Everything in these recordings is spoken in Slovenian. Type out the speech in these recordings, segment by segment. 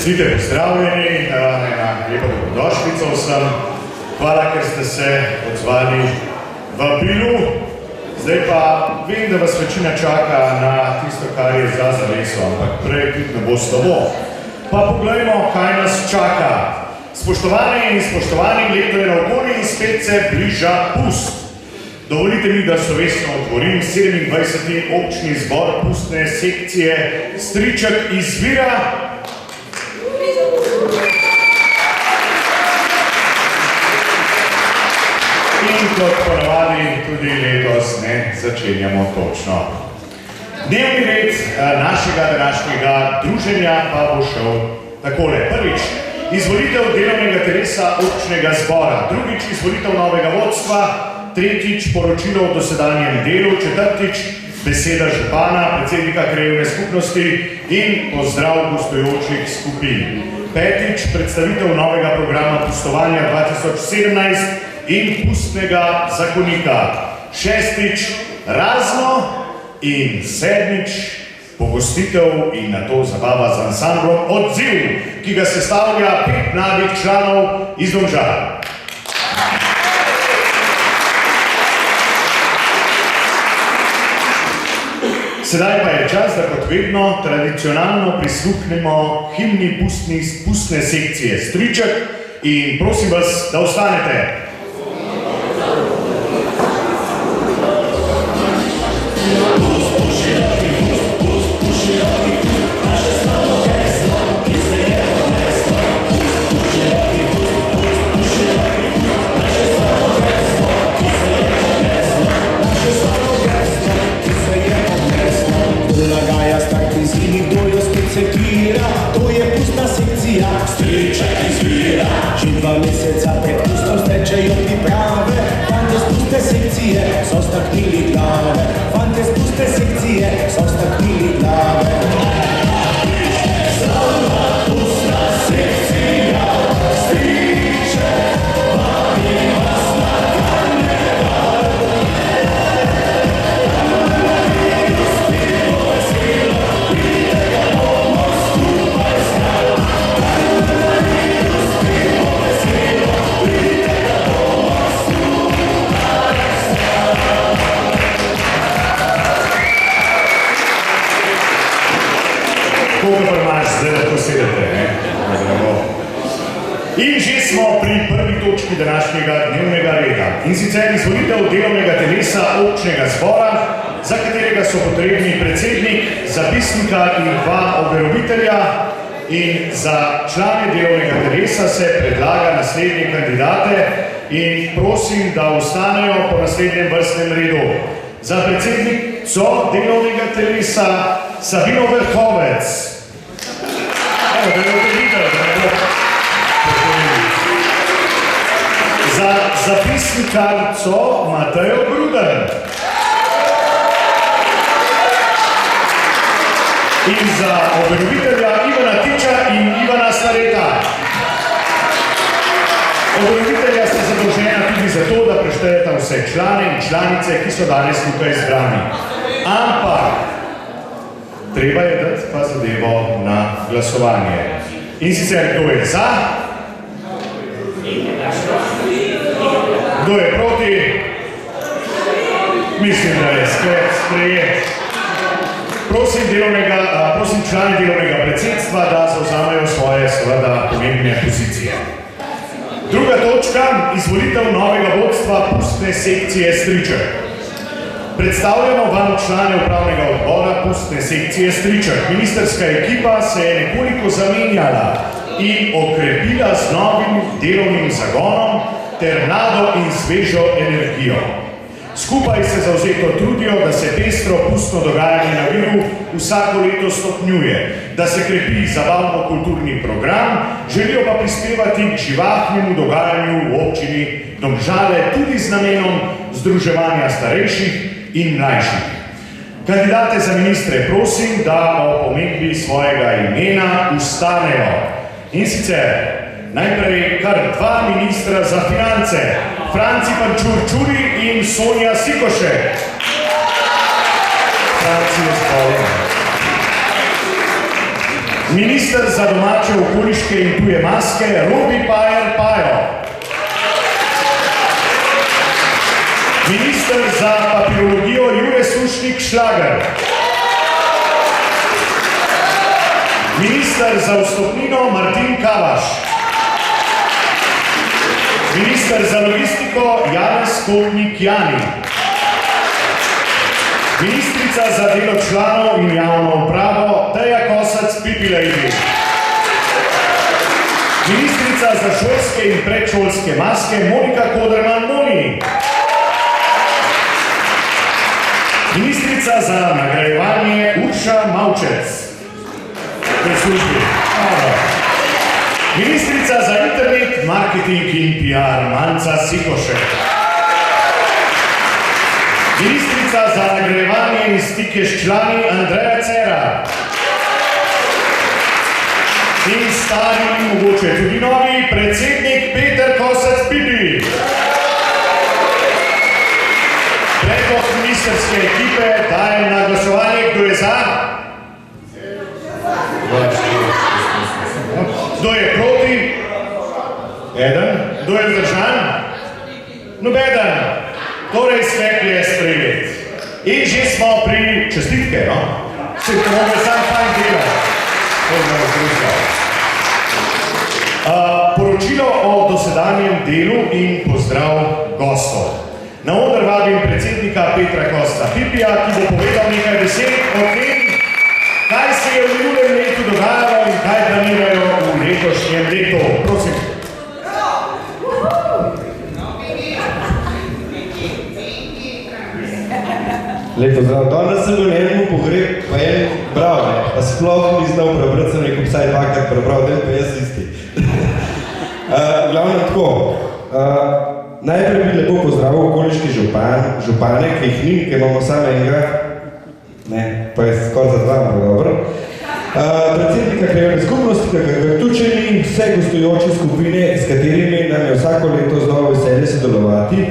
Čestite, pozdravljeni, ena lepa dobrodošlica vsem. Hvala, ker ste se odzvali vabilu. Zdaj pa vem, da vas večina čaka na tisto, kar je za zaveso, ampak prej tudi ne bo slabo. Pa poglejmo, kaj nas čaka. Spoštovane in spoštovani, leto je naokoli in spet se bliža pust. Dovolite mi, da slovesno otvorim 27. občni zbor pustne sekcije Striček iz Zvira. In kot ponavadi tudi letos ne začenjamo točno. Dnevni red našega današnjega druženja pa bo šel takole. Prvič, izvolitev delovnega telesa občnega zbora. Drugič, izvolitev novega vodstva. Tretjič, poročilo o dosedanjem delu. Četrtič, beseda župana, predsednika krajevne skupnosti in pozdrav gostujočih skupin. Petič, predstavitev novega programa pustovanja 2017 in pustnega zakonika. Šestič, razno in sedmič, pogostitev in nato zabava z ansamblom Odziv, ki ga sestavlja 5 mladih članov iz Domžal. Sedaj pa je čas, da kot vedno tradicionalno prisluhnemo himni pustne sekcije Striček in prosim vas, da ostanete. Že 2 meseca pred pustom stečejo priprave, fante z puste sekcije so staknili glave, fante z puste sekcije so staknili glave. Slavna pustna sekcija Striček, vabi vas na karneval. Spimo veselo, pridega bomo skupaj stal. Koga pa imaš, zdaj lahko sedete, ne? In že smo pri prvi točki današnjega dnevnega reda. In sicer izvolitev delovnega telesa občnega zbora, za katerega so potrebni predsednik, zapisnika in 2 overovitelja. In za člane delovnega telesa se predlaga naslednje kandidate in prosim, da ostanejo po naslednjem vrstnem redu. Za predsednico delovnega telesa Sabino Vrhovec. Evo, da ne boste videli, da ne bo. Za zapisnikarco Matejo Gruden. In za overovitelja Ivana Tiča in Ivana Stareta. Overovitelja sta zadolžena tudi za to, da preštejeta vse člane in članice, ki so danes tukaj zbrani. Ampak treba je dati pa zadevo na glasovanje. In sicer, kdo je za? Kdo je proti? Mislim, da je sklep sprejet. Prosim člani delovnega predsedstva, da zavzamejo svoje seveda pomembne pozicije. Druga točka, izvolitev novega vodstva pustne sekcije Striček. Predstavljamo vam člane upravnega odbora pustne sekcije Striček. Ministrska ekipa se je nekoliko zamenjala in okrepila z novim delovnim zagonom ter mlado in svežo energijo. Skupaj se zavzeto trudijo, da se pestro pustno dogajanje na Viru vsako leto stopnjuje, da se krepi zabavno-kulturni program, želijo pa prispevati k živahnemu dogajanju v občini Domžale tudi z namenom združevanja starejših in mlajših. Kandidate za ministre prosim, da o pomembni svojega imena ustanejo. In sicer najprej kar 2 ministra za finance, Franci Pančur-Čuri in Sonja Sikošek. Franci je zboljen. Minister za domače okoliške in tuje maske Robi Pajer Pajo. Minister za papirologijo Jure Sušnik Šlager. Minister za vstopnino Martin Kavaš. Minister za logistiko Janez Kotnik Jani. Ministrica za delo članov in javno upravo Teja Kosac Pipilejdi. Ministrica za šolske in predšolske maske Monika Koderman Moni. Ministrica za nagrajevanje Urša Mavčec. V službi. Ministrica za internet, marketing in PR Manca Sikošek. Ministrica za nagrajevanje in stike s člani Andreja Cera. In stari in mogoče tudi novi predsednik Peter Kosac Pipi. Predlog ministerske ekipe dajem na glasovanje, kdo je za? Kdo je proti? Eden. Kdo je vzdržan? Nobeden. Torej sklep je sprejet. In že smo pri čestitke, no? Se to mogo sam fajn dela. Poročilo o dosedanjem delu in pozdrav gostov. Na oder vabim predsednika Petra Kosta Pipija, ki bo povedal nekaj besed o tem, kaj se je v minulem letu dogajalo in kaj planirajo v letošnjem letu. Prosim. Lep pozdrav. Danes sem bil na enemu pogreb, pa en bral, pa sploh ni znal prebrati, sem rekel, vsaj dvakrat prebral, den pa jaz isti. Glavno tako, najprej bi lepo pozdravil okoliški župane, ki jih ni, ki imamo samo enega, ne, pa je skoraj za dva, dobro. Predsednika krajevne skupnosti, kakor tučeni, vse gostujoče skupine, s katerimi nam je vsako leto znova veselje sodelovati.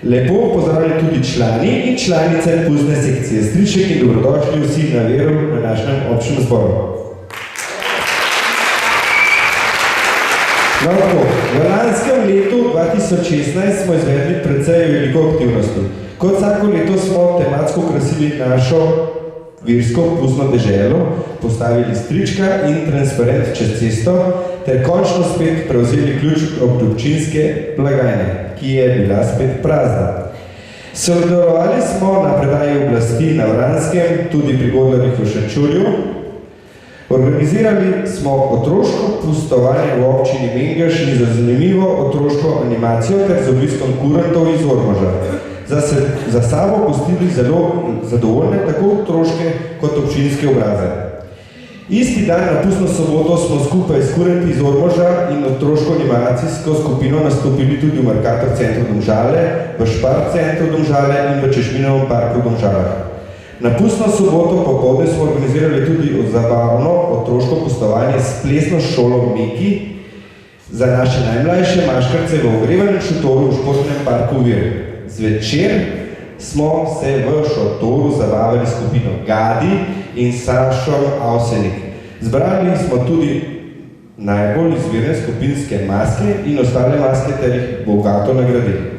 Lepo pozdravljeni tudi člani in članice pustne sekcije Striček in dobrodošli vsi na veru na našem občnem zboru. No, tako, v lanskem letu 2016 smo izvedli precej veliko aktivnosti. Kot vsako leto smo tematsko krasili našo virsko pustno deželo, postavili strička in transparent čez cesto, ter končno spet prevzeli ključ od občinske blagajne, ki je bila spet prazna. Sodelovali smo na predaji oblasti na Vranskem, tudi pri Godlerjih v Šenčurju. Organizirali smo otroško pustovanje v občini Mengeš in za zanimivo otroško animacijo ter z obiskom kurantov iz Ormoža. Za sabo pustili zelo zadovoljne tako otroške kot občinske obraze. Isti dan na pustno soboto smo skupaj s kuranti iz Ormoža in otroško animacijsko skupino nastopili tudi v Mercator centru Domžale, v Špart centru Domžale in v Češminovem parku v Domžalah. Na pustno soboto popoldne smo organizirali tudi zabavno otroško pustovanje s plesno šolo Meki za naše najmlajše maškarce v ogrevanem šotoru v športnem parku Vir. Zvečer smo se v šotoru zabavali skupino Gadi in Sašom Avsenik. Zbrali smo tudi najbolj izvirne skupinske maske in ostale maske ter jih bogato nagradili.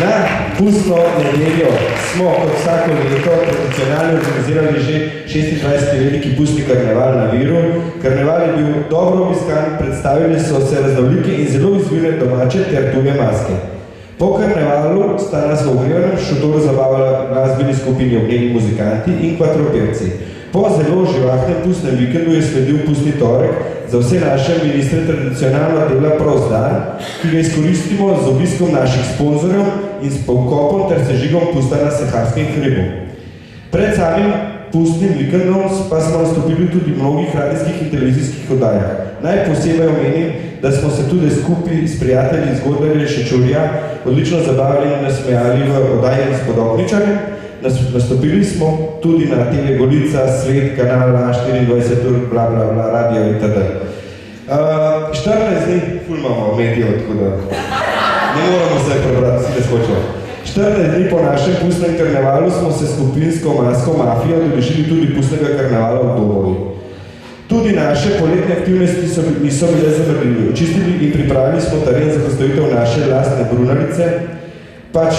Na pustno nedeljo smo kot vsako leto tradicionalno organizirali že 26. veliki pustni karneval na Viru. Karneval je bil dobro obiskan, predstavili so se raznolike in zelo izvirne domače ter tuje maske. Po karnevalu sta nas v ogrevanem šotoru zabavala glasbeni skupini Ognjeni muzikanti in kvadropevci. Po zelo živahnem pustnem vikendu je sledil pustni torek, za vse naše ministre tradicionalno dela prost dan, ki ga izkoristimo z obiskom naših sponzorjev in s pokopom ter sežigom pusta na Saharskem hribu. Pred samim pustnim vikendom pa smo nastopili tudi v mnogih radijskih in televizijskih oddajah. Naj posebej omenim, da smo se tudi skupaj s prijatelji iz Godlerja in Šenčurja odlično zabavili in nasmejali v oddaji s Podobničarjem. Nastopili smo tudi na TV Golica, Svet, Kanal 24 ur, bla, bla, bla, radio itd. 14 dni ful imamo medijev, tako da ne moramo se prebrati, vsi ne skočimo. 14 dni po našem pustnem karnevalu smo se skupinsko masko mafijo udeležili tudi pustnega karnevala v Dobovi. Tudi naše poletne aktivnosti niso bile zamrljive. Očistili in pripravili smo teren za postavitev naše lastne brunarice, pač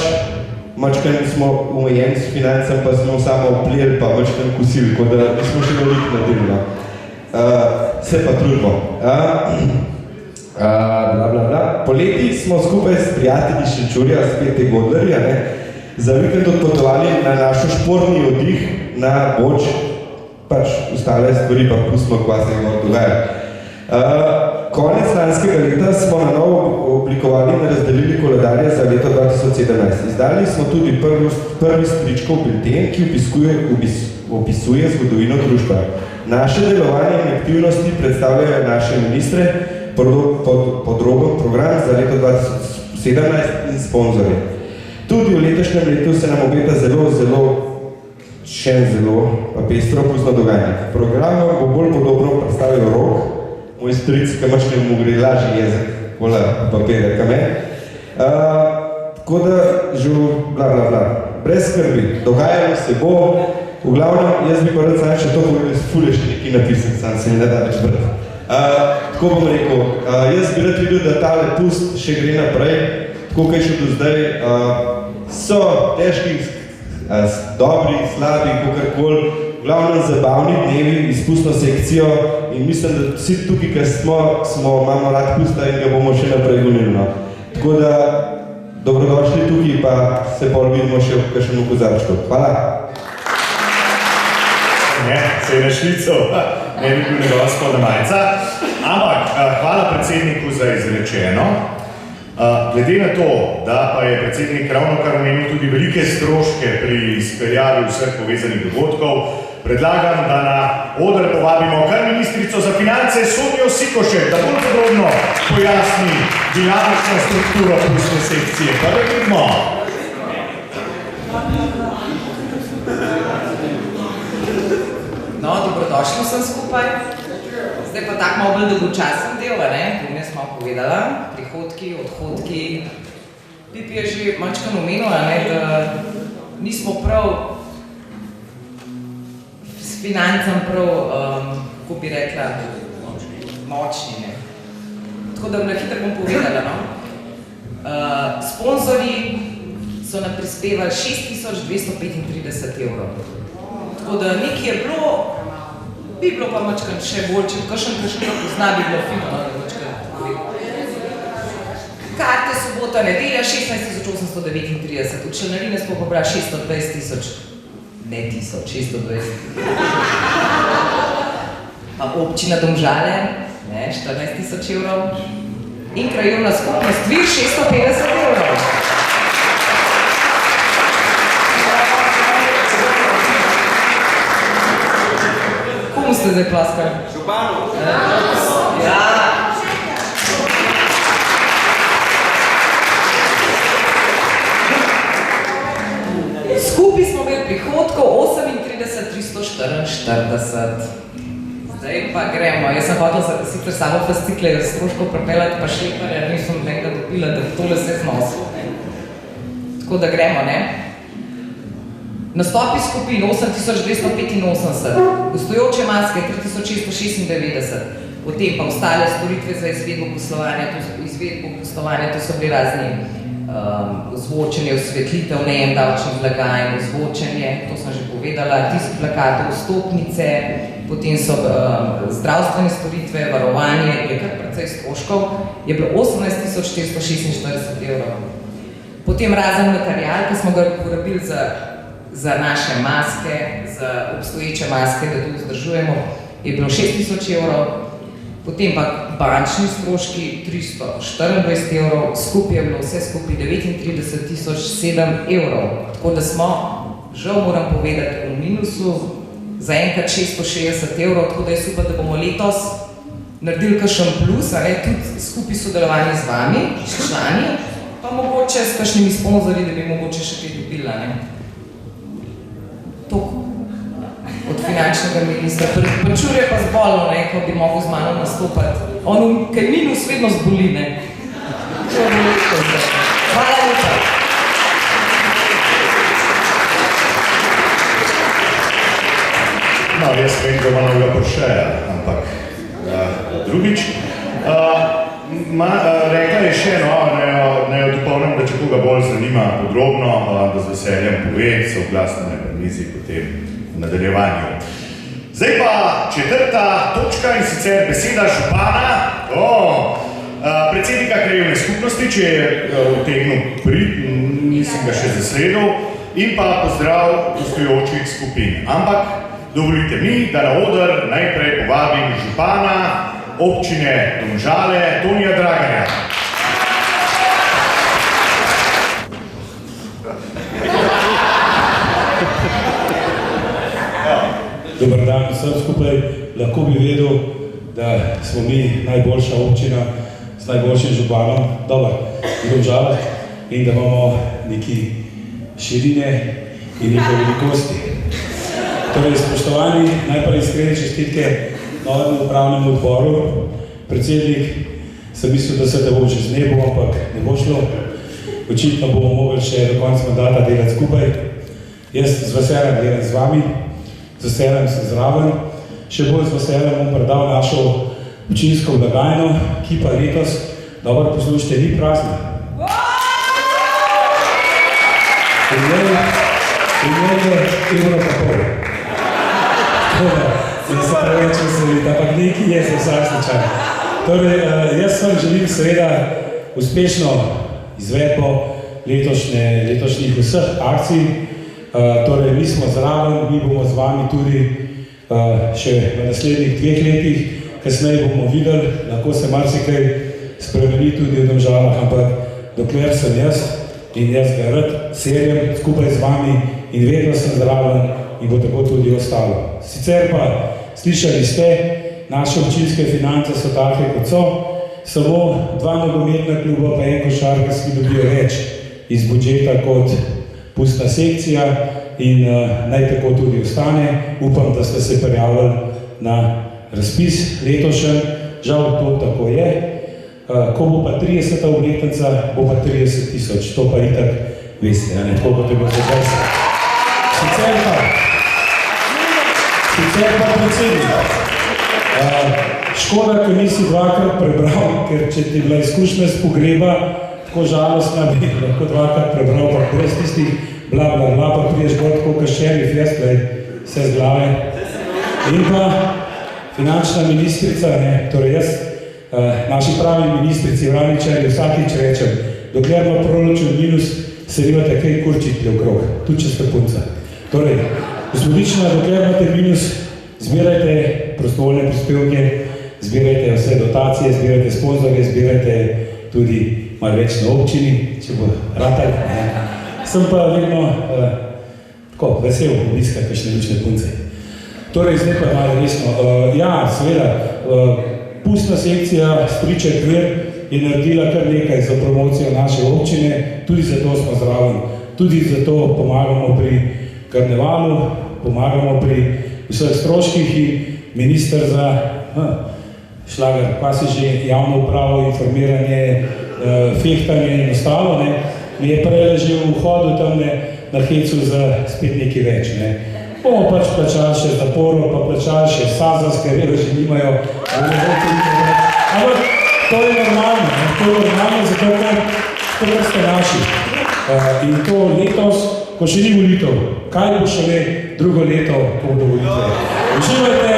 mačkan smo omejeni s financem, pa smo samo plijeli, pa mačkan kosili, tako da nismo še veliko naredili. Se pa trudimo. Poleti smo skupaj s prijatelji Šenčurja, spet te Godlerja, za vikend odpotovali na našo športni oddih na Boč, pač ostale stvari pa pustimo, kva se je dogaja. Konec lanskega leta smo na novo oblikovali in razdelili koledarje za leto 2017. Izdali smo tudi prvi stričkov bilten, ki opisuje zgodovino družbe. Naše delovanje in aktivnosti predstavljajo naše ministre, podroben program za leto 2017 in sponzorje. Tudi v letošnjem letu se nam obeta zelo pestro pustno dogajanje. Program bo bolj podobno predstavil Rok, moj stric, kamačke mu gre lažji jezik, vola papirja kamen. Tako da, brez skrbi, dogajalo se bo, v glavnem, jaz bi pa rad sam še to povedal, ful je še nekaj napisan, sam se ne da več brati. Tako bom rekel, jaz bi rad videl, da tale pust še gre naprej, tako kaj še do zdaj. So težki, dobri, slabi, kakorkoli, v glavnem zabavni dnevi, izpustno sekcijo in mislim, da vsi tukaj, ki imamo rad pusta in ga bomo še naprej gonili. Tako da, dobrodošli tukaj, pa se pol vidimo še v kakšnem kozarčku. Hvala. Ne, se je našlical, ne bi bil njegova spodna majica. Ampak, hvala predsedniku za izrečeno. Glede na to, da pa je predsednik ravnokar omenil tudi velike stroške pri izpeljavi vseh povezanih dogodkov, predlagam, da na oder povabimo kar ministrico za finance Sonjo Sikošek, da bolj podrobno pojasni dinamično strukturo pustne sekcije. Pa da vidimo. No, dobrodošli vsem skupaj. Zdaj pa tak malo bolj dolgočasen del, ne smo povedala, prihodki, odhodki. Pipi je že mačkan omenil, da nismo prav s financem kako bi rekla, močni. Tako da hitro bom povedala. Sponzorji so nam prispevali 6.235 evrov. Tako da nekaj je bilo, bi bilo pa mačkan še bolj, če kakšen ga pozna, bi bilo fino, da mačkan povedal. Karte sobota, nedelja 16.839, od članarine smo pobrali 620.000, ne 620. Pa občina Domžale, 14.000 evrov in krajevna skupnost Vir 650 evrov. Komu ste zdaj plaskali? Županu! Ja! Skupaj smo imeli prihodkov 38.344. Zdaj pa gremo. Jaz sem hotel sicer samo fascikle stroškov pripeljati, pa šleparja nisem nekaj dopila, da tole se znosil. Tako da gremo, Nastopi skupin 8.285, gostujoče maske 3.696, potem pa ostale storitve za izvedbo poslovanja, to so bili razni ozvočenje, osvetlitev, najem davčnih blagajn, ozvočenje, to sem že povedala, tisk plakatov, vstopnice, potem so zdravstvene storitve, varovanje, je kar precej stroškov, je bilo 18.446 evrov. Potem razen material, ki smo ga uporabili za naše maske, za obstoječe maske, da to vzdržujemo, je bilo 6.000 evrov, potem pa bančni stroški 324 evrov, skupaj je bilo vse skupaj 39.007 evrov. Tako da smo, žal moram povedati, v minusu za enkrat 660 evrov, tako da je super, da bomo letos naredili kakšen plus, tudi skupaj sodelovanje z vami, s člani, pa mogoče s kakšnimi sponzorji, da bi mogoče še kaj dobila. Toliko od finančnega ministra. Pačur je pa zbolil, ko bi mogel z mano nastopati. On, kaj minus, vedno zboli, Hvala lepa. No, jaz vem, da ima novega Porscheja, ampak drugič. Rekla je še, ne jo dopolnim, da če koga bolj zanima podrobno, da z veseljem pove, se oglasno na mizi potem v nadaljevanju. Zdaj pa četrta točka in sicer beseda župana, predsednika krajevne skupnosti, če je utegnil priti, nisem ga še zasledil, in pa pozdrav gostujočih skupin. Ampak dovolite mi, da na oder najprej povabim župana občine Domžale, Tonija Dragarja. Dobar dan vsem skupaj. Lahko bi vedel, da smo mi najboljša občina s najboljšim županom, v Domžalah, in da imamo neki širine in neke velikosti. Torej, spoštovani, najprej iskrene čestitke novemu upravnemu odboru. Predsednik, sem mislil, da bo že z nebo, ampak ne bo šlo. Očitno bomo mogli še do konca mandata delati skupaj. Jaz z veseljem delam z vami, z veseljem sem zraven, še bolj z veseljem bom predal našo občinsko blagajno, ki pa letos, dobro poslušajte, ni prazna. In je evro pa pol. Jaz se preveč veselim, ampak nekaj je za vsak slučaj. Torej, jaz vam želim seveda uspešno izvedbo letošnjih vseh akcij. Torej, mi smo zraven, mi bomo z vami tudi še v naslednjih 2 letih. Kasneje bomo videli, lahko se marsikaj spremeni tudi v Domžalah, ampak dokler sem jaz in jaz ga rad serjem skupaj z vami in vedno sem zraven in bo tako tudi ostalo. Sicer pa, slišali ste, naše občinske finance so take, kot so, samo 2 nogometna kluba pa 1 košarkarski dobijo več iz budžeta kot pustna sekcija in naj tako tudi ostane. Upam, da ste se prijavili na razpis letošnji, žal to tako je. Ko bo pa 30. obletnica, bo pa 30 000, to pa itak veste, tako kot je bilo za 20. Sicer pa predsednik, škoda, ker nisi 2-krat prebral, ker če ti bila izkušnja s pogreba, tako žalostna bi lahko 2-krat prebral, pa brez tistih bla, pa priješ gor tako kot šerif, jaz vse z glave. In pa finančna ministrica, torej jaz, naši pravi ministrici, Vraničarji, vsakič rečem, dokler ima proračun minus, se nimate kaj kurčiti okrog, tudi če ste punca. Torej, gospodična, dokler imate minus, zbirajte prostovoljne prispevke, zbirajte vse dotacije, zbirajte sponzorje, zbirajte tudi malo več na občini, če bo ratal. Sem pa vedno tako vesel obiska kakšne lučne punce. Torej, zdaj pa malo resno. Ja, seveda, pustna sekcija Striček Vir je naredila kar nekaj za promocijo naše občine, tudi zato smo zraven, tudi zato pomagamo pri karnevalu, pomagamo pri vseh stroških in minister za šlager, pa si že javno upravo, informiranje, fehtanje in ostalo, mi je prej že v vhodu tam na hecu za spet nekaj več. Bomo pač plačali še zaporo, pa plačali še SAZAS, ker že nimajo. Ampak to je normalno, zato ker ste naši. In to letos, ko še ni volitev, kaj bo šele drugo leto, ko bodo volitve. Uživajte,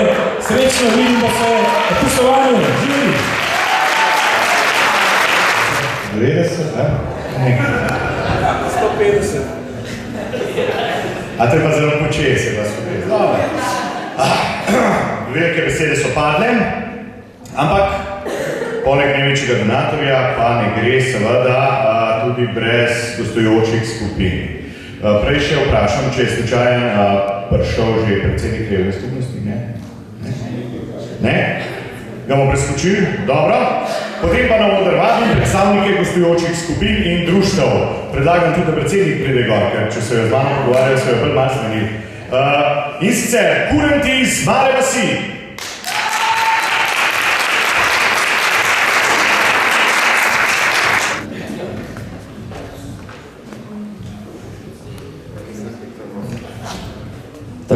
srečno, vidimo se na pusovanju, živi! 90, ne? 150. A te pa zelo počeje se vas skupaj. Velike besede so padle, ampak poleg največjega donatorja pa ne gre seveda tudi brez gostujočih skupin. Prej še vprašam, če je slučajen prišel že predsednik krajevne skupnosti, ne? Ne? Ga bomo preskočili? Dobro. Potem pa na oder vabim predstavnike gostujočih skupin in društev. Predlagam tudi, da predsednik pride gor, ker če se jo z vami pogovarjajo, se jo bolj malo zmeni. In sicer kurenti iz Male vasi.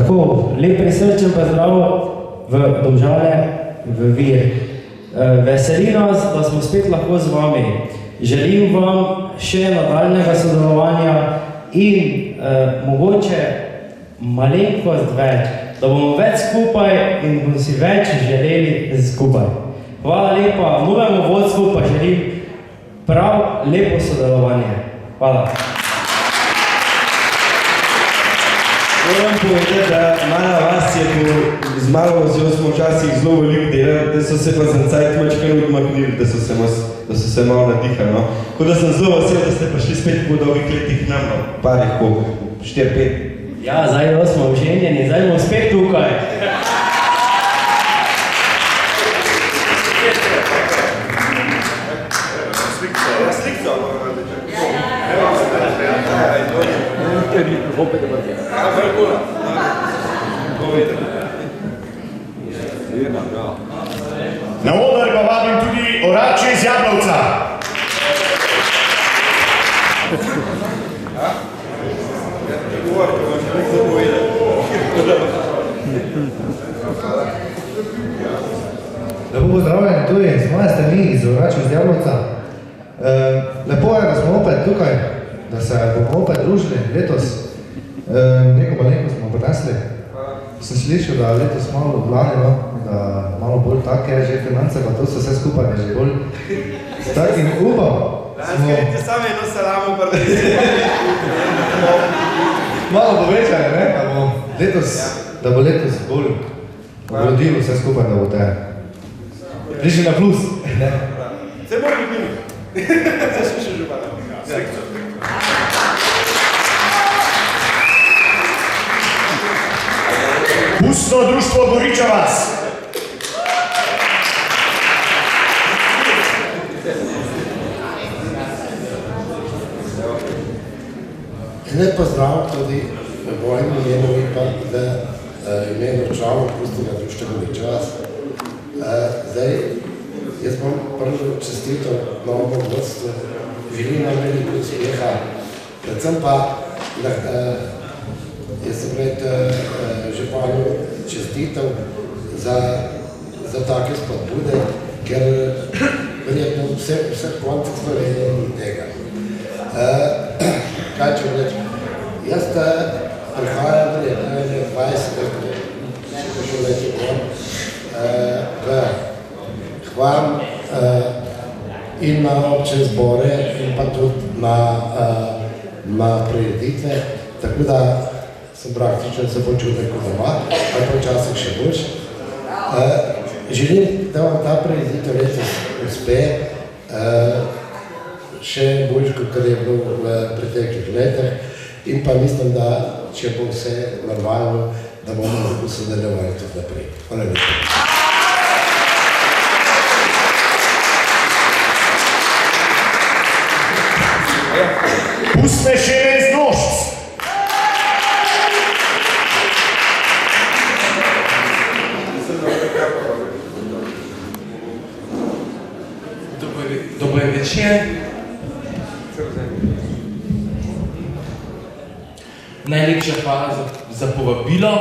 Tako, lep prisrčen pozdrav v Domžale, v Vir. Veseli nas, da smo spet lahko z vami. Želim vam še nadaljnega sodelovanja in mogoče malenkost več, da bomo več skupaj in bomo si več želeli skupaj. Hvala lepa, novemu vodstvu pa želim prav lepo sodelovanje. Hvala. Moram povedati, da Mala vas je z malo vzjo smo včasih zelo veliko delali, da so se pa za cajt mačkano odmaknili, da so se malo nadihali. No? Tako da sem zelo vesel, da ste prišli spet po dolgih letih nam, parih po 4-5. Ja, zdaj smo oženjeni, zdaj bomo spet tukaj. Na oder pa vabim tudi orače iz Jablovca. Lepo pozdravljeni tudi z moje strani iz Orače iz Jablovca. Lepo je, da smo opet tukaj, da se bomo opet družili letos. Neko malenkost smo prinesli. Sem slišal, da letos malo odlanjeno, da malo bolj tak je že finance, pa to so vse skupaj je že bolj tak in upam. Skrite sami eno salamo, pa da je Malo povečanje, ne? Da bo letos bolj rodilo vse skupaj, da bo te prišli na plus. Se mora biti minut. Se še župana. Pustno društvo Goriča vas. Lep pozdrav tudi v mojem imenu in pa v imenu članov Pustnega društva Goriča vas. Zdaj, jaz bom prvo čestitev novemu vodstvu, želim nam veliko uspeha, predvsem pa jaz sem pred županu čestitev za take spodbude, ker verjetno vseh koncih Slovenije ni tega. Kaj če reči? Jaz prihajam verjetno 20 let, še leče gor, v Hvam in na obče zbore in pa tudi na prireditve, tako da sem praktično se počutil kot doma, ali pa včasih še boljš. Želim, da vam ta prireditev letos uspe, še boljš, kot je bilo v preteklih letih, in pa mislim, da če bo vse normalno, da bomo lahko sodelovali tudi naprej. Hvala lepa. Pustne šele iz nožc. Dober večer. Najlepša hvala za povabilo.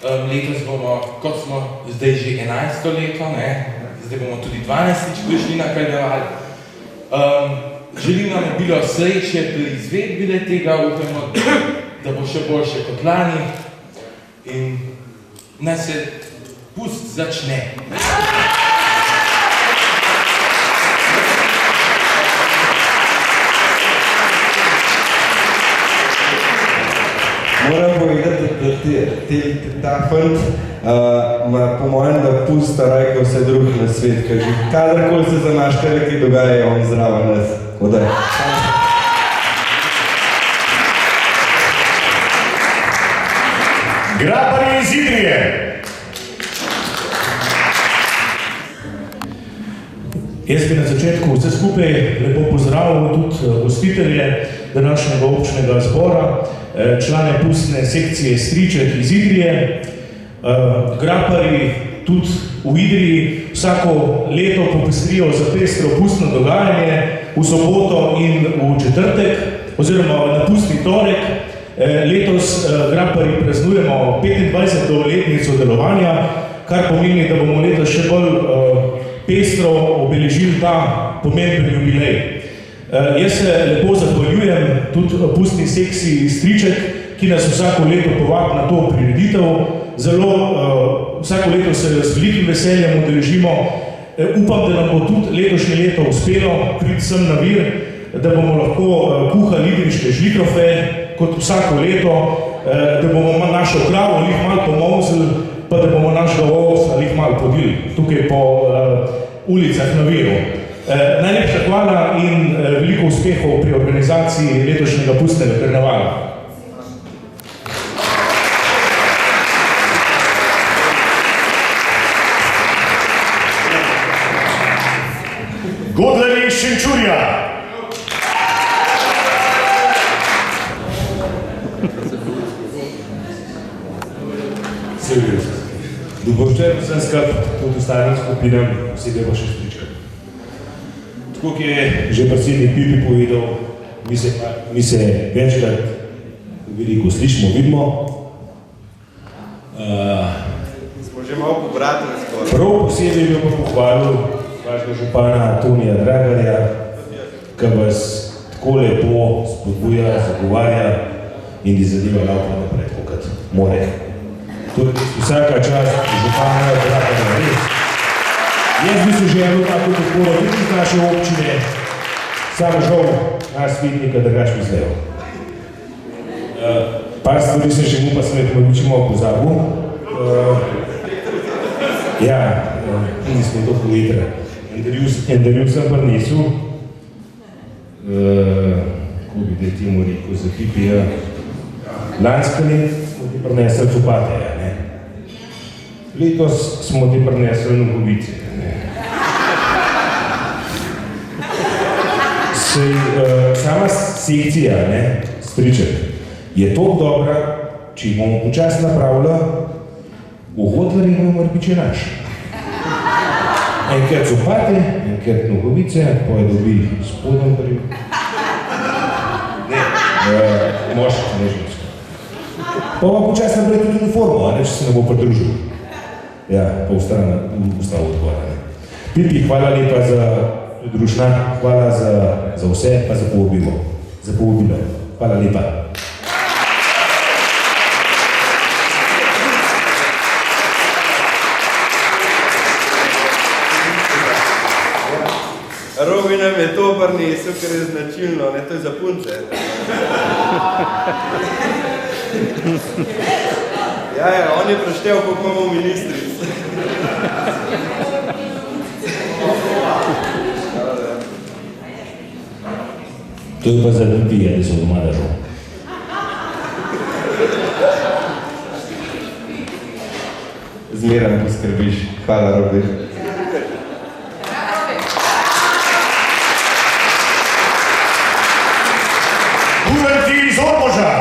Letos bomo, kot smo zdaj že 11. leto, zdaj bomo tudi 12. prišli na karneval. Želim nam bilo sreče pri izvedbi tega, upamo, da bo še boljše kot lani in naj se pust začne. Moram povedati, da ta fant ima po mojem, da pusta rajka vse drug na svet, ker že kadarkoli se zamaškare, ki dogaja, je on zraven nas. Odaj. Graparji iz Idrije. Jaz bi na začetku vse skupaj lepo pozdravil tudi gostitelje današnjega občnega zbora, člane pustne sekcije Striček iz Idrije. Graparji tudi v Idriji vsako leto popestrijo za pestro pustno dogajanje v soboto in v četrtek, oziroma na pustni torek. Letos Grapari praznujemo 25. letnico delovanja, kar pomeni, da bomo letos še bolj pestro obeležili ta pomemben jubilej. Jaz se lepo zahvaljujem tudi pustni sekciji Striček, ki nas vsako leto povabi na to prireditev. Vsako leto se z velikim veseljem udeležimo. Upam, da nam bo tudi letošnje leto uspelo priti sem na Vir, da bomo lahko kuhali idriške žlikrofe, kot vsako leto, da bomo našo kravo lih malo pomolzili, pa da bomo našega ovsa lih malo podili tukaj po ulicah na Viru. Najlepša hvala in veliko uspehov pri organizaciji letošnjega pustnega karnevala. Godlerji Šenčurja. Dobrodošli vsem skupaj, tudi ostalim skupinam, posebej pa še Stričkam. Tako kot je že predsednik Pipi povedal, mi se večkrat veliko slišimo, vidimo. Smo že malo pobratili skoraj. Prav posebej bi pa pohvalil vašega župana Tonija Dragarja, ki vas tako lepo spodbuja, zagovarja in ti zadeva laupa naprej, tako kot more. To je vsaka čast župana Dragarja, res. Jaz bi se želel tako podporo tudi iz naše občine, samo žal nas svetnika drugače mislejo. Par stvari sem že mu pa sem malo pozabil. Nismo to povetra. Intervju sem prinesel, ko bi da temu rekel za Pipija, lansko let smo ti prinesli copate, ne? Letos smo ti prinesli nogovice, ne? Sama sekcija, ne, Striček, je toliko dobra, če jih bomo počasi napravila, v Godlerju bomo rbiče naš. Enkrat copate, enkrat nogovice, pa je dobi spodom prvi. Moški, ne žensko. Pa bomo počasi naprej tudi uniformo, če se ne bo pridružil. Ja, pa ustavo odbora. Pipi, hvala lepa za družna, hvala za vse, pa za povabilo. Hvala lepa. Robi nam je to prinesel, ker je značilno, ne, to je za punce. On je preštel, koliko imamo ministric. To je pa za ljudje, da so doma držal. Zmeraj poskrbiš. Hvala, Robi. Iz Ormoža.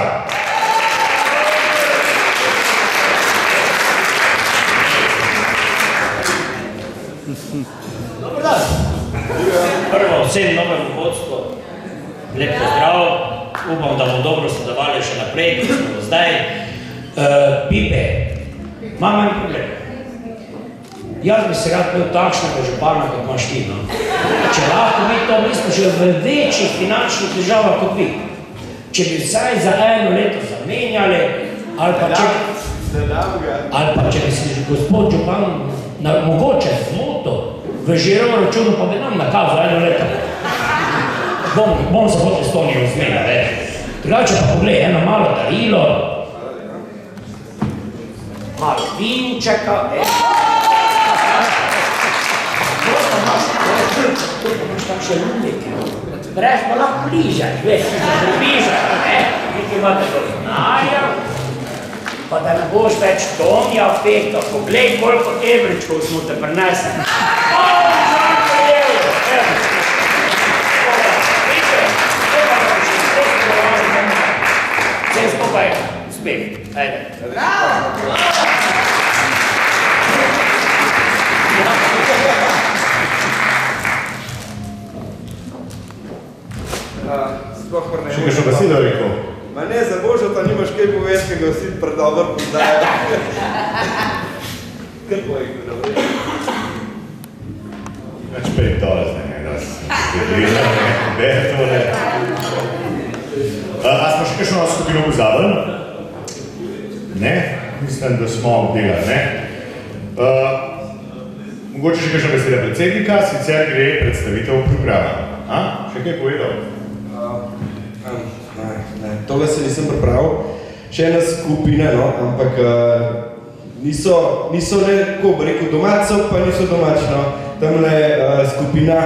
Dobar dan. Prvo vsem novemu vodstvu, lep pozdrav, upam, da bomo dobro sodelovali še naprej, kot smo zdaj. Pipe, imam en problem. Jaz bi se rad bil takšnega župana, kot imaš ti, no. Če lahko mi smo že v večjih finančnih težavah kot vi. Če bi vsaj za eno leto zamenjali, ali pa če bi si gospod župan mogoče zmotil v žirov računu, pa bi nam nakazal eno leto. Bom se hotel s Tonijem zmenjati. Drugače pa poglej, eno malo darilo, malo vinčeka, to pa imaš takšne lulike. Brez pa lahko bližati, veš, nekaj imate do znanja, pa da ne boš več Tonija fekta, poglej, koliko evričkov smo te prinesli. Vse skupaj, uspeh, ajde. Še kakšno besedo rekel? Ma ne, za Božo pa ni super dobro poznajo. Kar pojekno, dobro. Več pet dole zdaj, ne, da se gleda, Bertole. A smo še kakšno skupino pozabili? Ne? Mislim, da smo obdelali, ne? Mogoče še kakšna beseda predsednika, sicer gre predstavitev programa. Še kaj povedal? Ne, tole se nisem pripravil. Še ena skupina, no, ampak niso neko, bo rekel, domačo, pa niso domačno. Tamle skupina,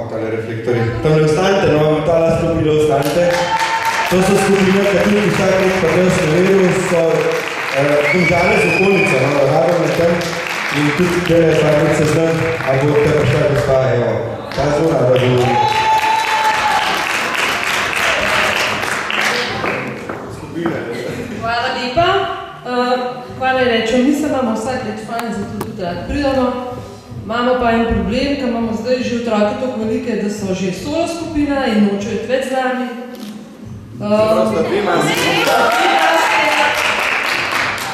tale reflektori, tamle ostanite, no, tala skupina ostanite. To so skupine, kateri vsak let pa del Sloveniju, so Domžale z okolico, no, radom na tem in tudi dele farbice znam, a bo te prišla gospa, evo, ta zelo rada govori. Hvala lepa. Hvala rečem, mi se imamo vsak let fajn, zato tudi rad pridemo. Imamo pa en problem, ker imamo zdaj že otroke toliko velike, da so že solo skupina in nočejo iti več z nami.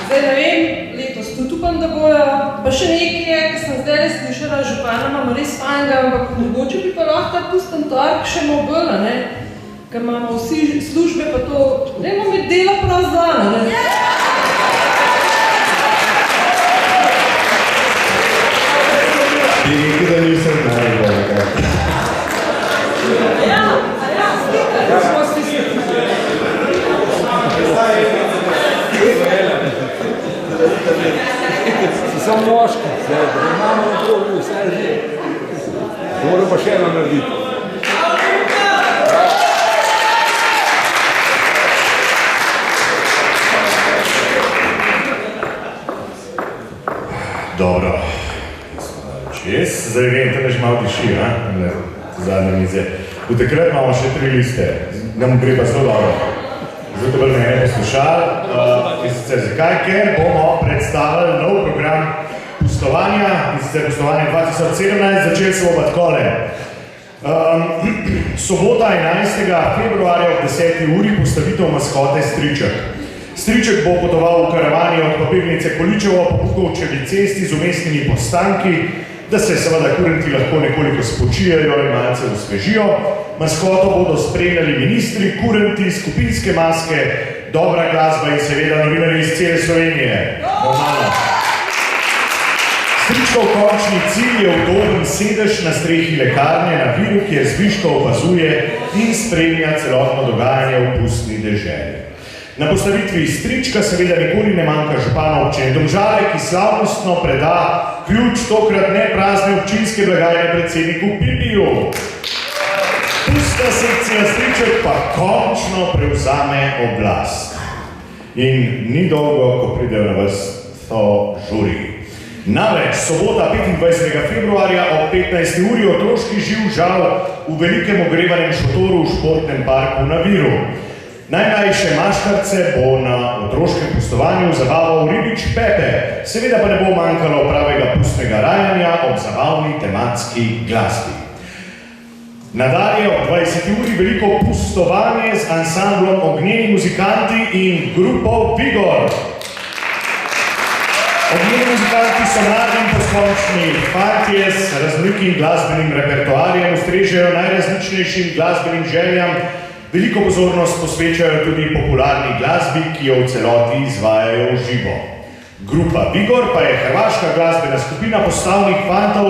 Zdaj ne vem, letos tudi upam, da bojo. Pa še nekaj je, ker sem zdaj slišala, župana imamo res fajnega, ampak mogoče bi pa lahko ta pustem tork še mobil, ne? Ker imamo vsi službe pa to, dajmo imeti delo prav zdan, ne? Bi rekel, da nisem najbolj, kaj? Ja, smo si Si sam moški, zdaj, da imamo na krogu vse že. Moram pa še eno narediti. Dobro. Čez, zdaj vem, tam že malo diši, zadnje mize. V takrat imamo še 3 liste, nam gre pa zelo dobro. Zato bolj mene poslušali. In sicer zakaj? Ker bomo predstavili nov program pustovanja, in sicer pustovanje 2017, začeli se bo pa takole. Sobota 11. februarja ob 10. uri postavitev maskote Striček. Striček bo potoval v karavani od papirnice Količevo po Bukovčevi cesti z umestnimi postanki, da se seveda kurenti lahko nekoliko spočijajo in malce osvežijo. Maskoto bodo spremljali ministri, kurenti, skupinske maske, dobra glasba in seveda novinarji iz cele Slovenije. Normalno. Stričkov končni cilj je udoben sedež na strehi lekarne na Viru, kjer zviška opazuje in spremlja celotno dogajanje v pustni deželi. Na postavitvi Strička seveda nikoli ne manjka župana občine Domžale, ki slavnostno preda ključ tokrat ne prazne občinske blagajne predsedniku Pipiju. Pusta sekcija Striček pa končno prevzame oblast. In ni dolgo, ko pridejo na vrsto žuri. Namreč sobota 25. februarja ob 15. uri otroški živžal v velikem ogrevanem šotoru v športnem parku na Viru. Najmlajše maškarce bo na otroškem pustovanju zabaval ribič Pepe, seveda pa ne bo manjkalo pravega pustnega rajanja ob zabavni tematski glasbi. Nadalje ob 20. uri veliko pustovanje z ansamblom Ognjeni muzikanti in grupo Vigor. Ognjeni muzikanti so mladi in poskončni fantje s raznolikim glasbenim repertoarjem, ustrežejo najrazličnejšim glasbenim željam. Veliko pozornost posvečajo tudi popularni glasbi, ki jo v celoti izvajajo v živo. Grupa Vigor pa je hrvaška glasbena skupina postavnih fantov,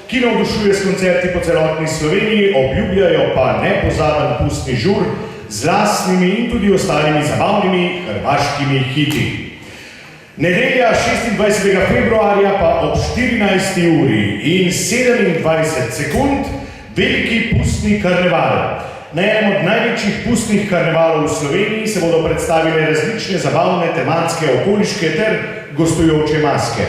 ki navdušuje s koncerti po celotni Sloveniji, obljubljajo pa nepozaben pustni žur z lastnimi in tudi ostalimi zabavnimi hrvaškimi hiti. Nedelja 26. februarja pa ob 14. uri in 27 sekund veliki pustni karneval. Na enem od največjih pustnih karnevalov v Sloveniji se bodo predstavile različne zabavne, tematske, okoliške ter gostujoče maske.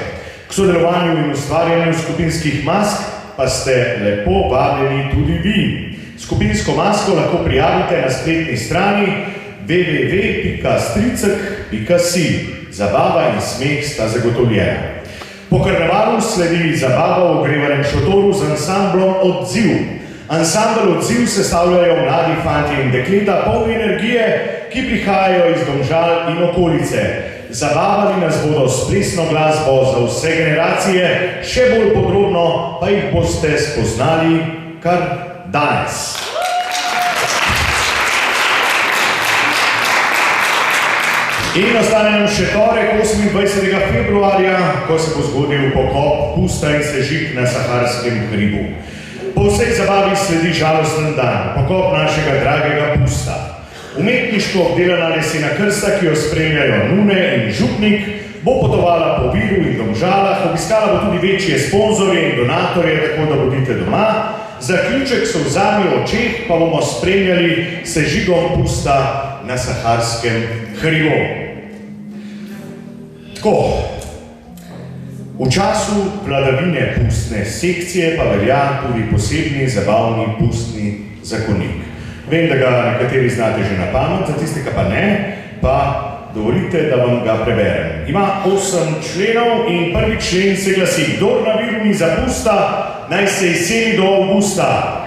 K sodelovanju in ustvarjanju skupinskih mask pa ste lepo vabljeni tudi vi. Skupinsko masko lahko prijavite na spletni strani www.stricek.si. Zabava in smeh sta zagotovljena. Po karnevalu sledi zabava v ogrevanem šotoru z ansamblom Odziv. Ansambl Odziv sestavljajo mladi fantje in dekleta polni energije, ki prihajajo iz Domžal in okolice. Zabavali nas bodo s plesno glasbo za vse generacije, še bolj podrobno pa jih boste spoznali kar danes. In ostane nam še torek 28. februarja, ko se bo zgodil pokop pusta in sežig na Saharskem hribu. Po vsej zabavi sledi žalosten dan, pokop našega dragega pusta. Umetniško obdelana lesena krsta, ki jo spremljajo Nune in Župnik, bo potovala po Viru in Domžalah, obiskala bo tudi večje sponzorje in donatorje, tako da bodite doma. Zaključek so vzami očeh, pa bomo spremljali sežigom pusta na Saharskem hribu. Tako, v času vladavine pustne sekcije pa velja tudi posebni zabavni pustni zakonik. Vem, da ga nekateri znate že na pamet, za tiste, ki pa ne, pa dovolite, da vam ga preberem. Ima 8 členov in prvi člen se glasi: kdor na Viru ni za pusta, naj se izseli do avgusta.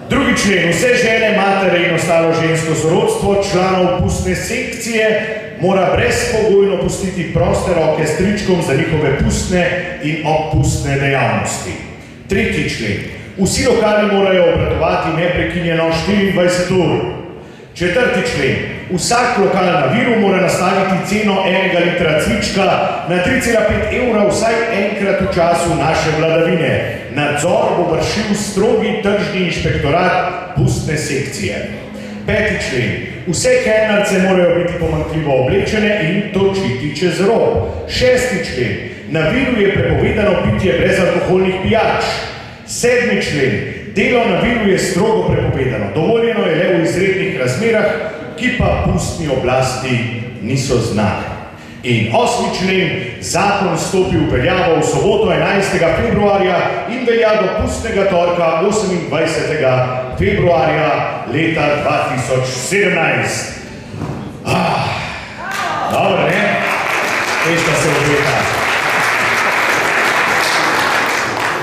Drugi člen: vse žene, matere in ostalo žensko sorodstvo članov pustne sekcije mora brezpogojno pustiti proste roke stričkom za njihove pustne in obpustne dejavnosti. Tretji člen: vsi lokali morajo obratovati neprekinjeno 24 ur. Četrti člen: vsak lokal na Viru mora nastaviti ceno enega litra cvička na 3,5 evra vsaj enkrat v času naše vladavine. Nadzor bo vršil strogi tržni inšpektorat pustne sekcije. Peti člen: vse kelnarce morajo biti pomanjkljivo oblečene in točiti čez rob. Šesti člen: na Viru je prepovedano pitje brezalkoholnih pijač. Sedmi člen: delo na Viru je strogo prepovedano, dovoljeno je le v izrednih razmerah, ki pa pustni oblasti niso znane. In 8. člen: zakon stopi v veljavo v soboto 11. februarja in velja do pustnega torka 28. februarja leta 2017. Dobro, ne? Tešta se obeta.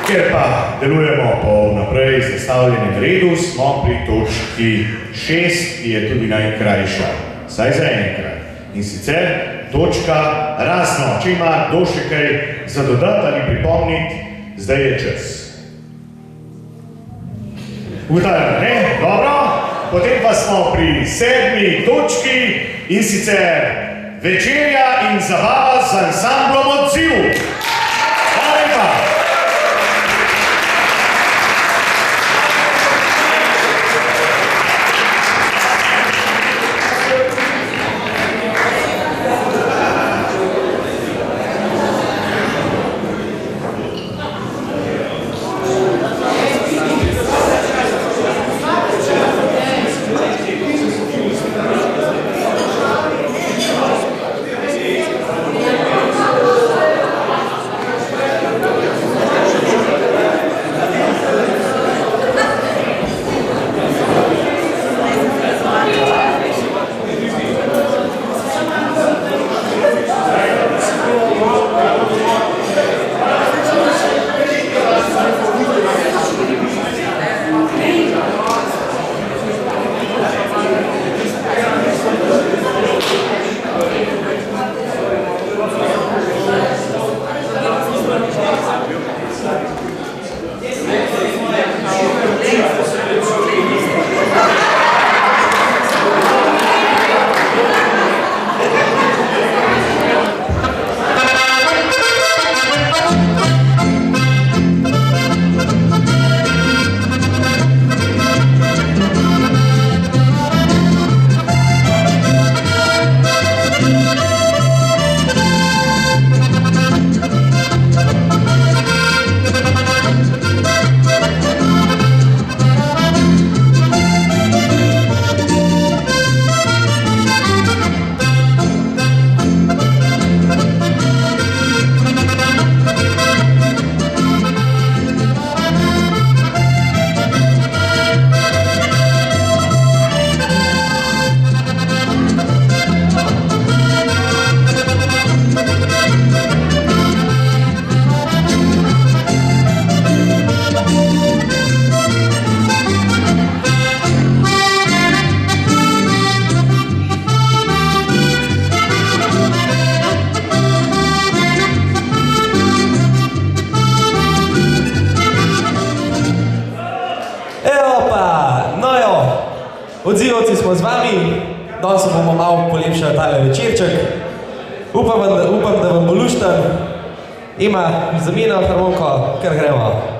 Ker pa delujemo po naprej zastavljenem redu, smo pri točki 6, ki je tudi najkrajša. Saj za enkrat. In sicer točka razno. Če ima kdo še kaj za dodati ali pripomniti, zdaj je čas. Ugotavljamo, ne? Dobro. Potem pa smo pri 7. točki in sicer večerja in zabava z ansamblom Odziv. Hvala lepa. odzivci smo z vami, danes bomo malo polepšali tale večerček. Upam, da vam bo lušten. Ima zameno harmoniko, kar gremo.